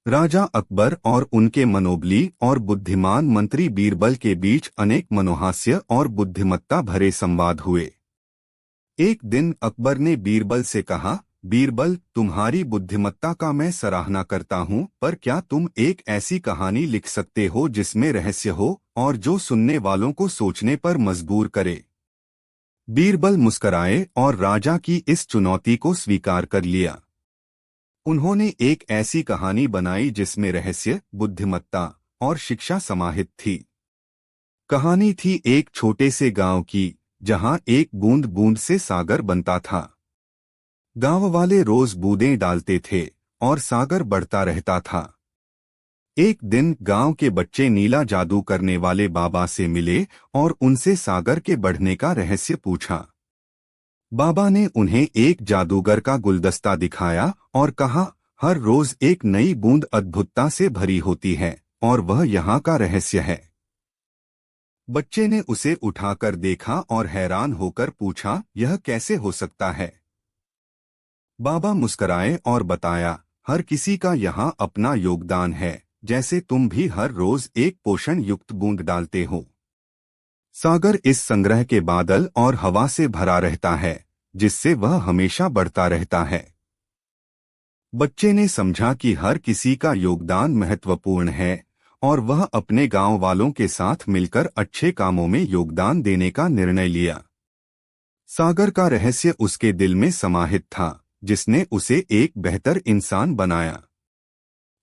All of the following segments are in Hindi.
राजा अकबर और उनके मनोबली और बुद्धिमान मंत्री बीरबल के बीच अनेक मनोहास्य और बुद्धिमत्ता भरे संवाद हुए। एक दिन अकबर ने बीरबल से कहा, बीरबल, तुम्हारी बुद्धिमत्ता का मैं सराहना करता हूँ, पर क्या तुम एक ऐसी कहानी लिख सकते हो जिसमें रहस्य हो और जो सुनने वालों को सोचने पर मजबूर करे। बीरबल मुस्कराए और राजा की इस चुनौती को स्वीकार कर लिया। उन्होंने एक ऐसी कहानी बनाई जिसमें रहस्य, बुद्धिमत्ता और शिक्षा समाहित थी। कहानी थी एक छोटे से गांव की, जहां एक बूंद बूंद से सागर बनता था। गांव वाले रोज बूंदें डालते थे और सागर बढ़ता रहता था। एक दिन गांव के बच्चे नीला जादू करने वाले बाबा से मिले और उनसे सागर के बढ़ने का रहस्य पूछा। बाबा ने उन्हें एक जादूगर का गुलदस्ता दिखाया और कहा, हर रोज एक नई बूंद अद्भुतता से भरी होती है और वह यहाँ का रहस्य है। बच्चे ने उसे उठाकर देखा और हैरान होकर पूछा, यह कैसे हो सकता है? बाबा मुस्कराए और बताया, हर किसी का यहाँ अपना योगदान है, जैसे तुम भी हर रोज एक पोषण युक्त बूंद डालते हो। सागर इस संग्रह के बादल और हवा से भरा रहता है, जिससे वह हमेशा बढ़ता रहता है। बच्चे ने समझा कि हर किसी का योगदान महत्वपूर्ण है और वह अपने गांव वालों के साथ मिलकर अच्छे कामों में योगदान देने का निर्णय लिया। सागर का रहस्य उसके दिल में समाहित था, जिसने उसे एक बेहतर इंसान बनाया।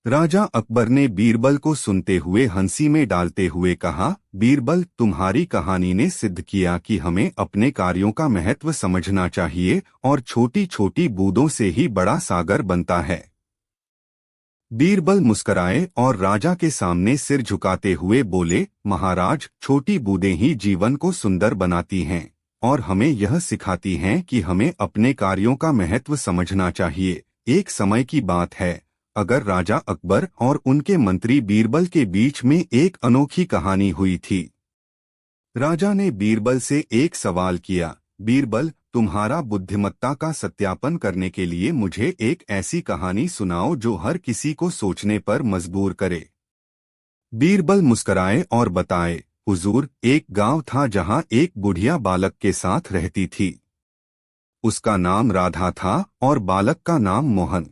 राजा अकबर ने बीरबल को सुनते हुए हंसी में डालते हुए कहा, बीरबल, तुम्हारी कहानी ने सिद्ध किया कि हमें अपने कार्यों का महत्व समझना चाहिए और छोटी छोटी बूंदों से ही बड़ा सागर बनता है। बीरबल मुस्कराए और राजा के सामने सिर झुकाते हुए बोले, महाराज, छोटी बूंदें ही जीवन को सुंदर बनाती हैं और हमें यह सिखाती हैं कि हमें अपने कार्यों का महत्व समझना चाहिए। एक समय की बात है, अगर राजा अकबर और उनके मंत्री बीरबल के बीच में एक अनोखी कहानी हुई थी। राजा ने बीरबल से एक सवाल किया, बीरबल, तुम्हारा बुद्धिमत्ता का सत्यापन करने के लिए मुझे एक ऐसी कहानी सुनाओ जो हर किसी को सोचने पर मजबूर करे। बीरबल मुस्कराए और बताए, हुजूर, एक गांव था जहां एक बुढ़िया बालक के साथ रहती थी। उसका नाम राधा था और बालक का नाम मोहन।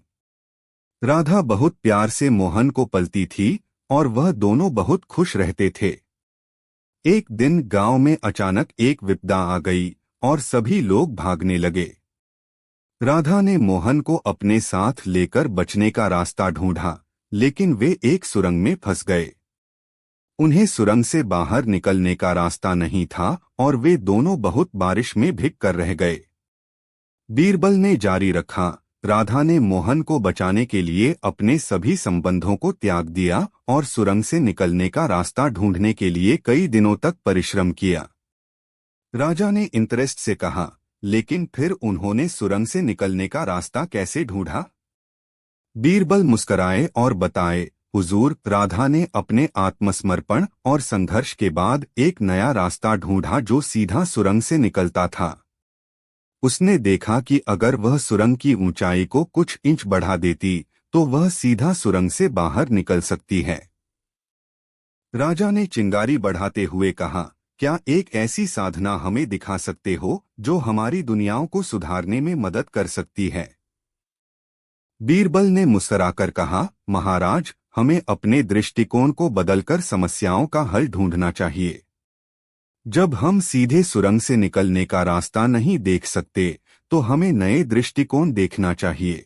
राधा बहुत प्यार से मोहन को पलती थी और वह दोनों बहुत खुश रहते थे। एक दिन गांव में अचानक एक विपदा आ गई और सभी लोग भागने लगे। राधा ने मोहन को अपने साथ लेकर बचने का रास्ता ढूंढा, लेकिन वे एक सुरंग में फंस गए। उन्हें सुरंग से बाहर निकलने का रास्ता नहीं था और वे दोनों बहुत बारिश में भीग कर रह गए। बीरबल ने जारी रखा, राधा ने मोहन को बचाने के लिए अपने सभी संबंधों को त्याग दिया और सुरंग से निकलने का रास्ता ढूंढने के लिए कई दिनों तक परिश्रम किया। राजा ने इंटरेस्ट से कहा, लेकिन फिर उन्होंने सुरंग से निकलने का रास्ता कैसे ढूंढा? बीरबल मुस्कराए और बताए, हुजूर, राधा ने अपने आत्मसमर्पण और संघर्ष के बाद एक नया रास्ता ढूंढा जो सीधा सुरंग से निकलता था। उसने देखा कि अगर वह सुरंग की ऊंचाई को कुछ इंच बढ़ा देती तो वह सीधा सुरंग से बाहर निकल सकती है। राजा ने चिंगारी बढ़ाते हुए कहा, क्या एक ऐसी साधना हमें दिखा सकते हो जो हमारी दुनियाओं को सुधारने में मदद कर सकती है? बीरबल ने मुस्कुराकर कहा, महाराज, हमें अपने दृष्टिकोण को बदलकर समस्याओं का हल ढूंढना चाहिए। जब हम सीधे सुरंग से निकलने का रास्ता नहीं देख सकते तो हमें नए दृष्टिकोण देखना चाहिए।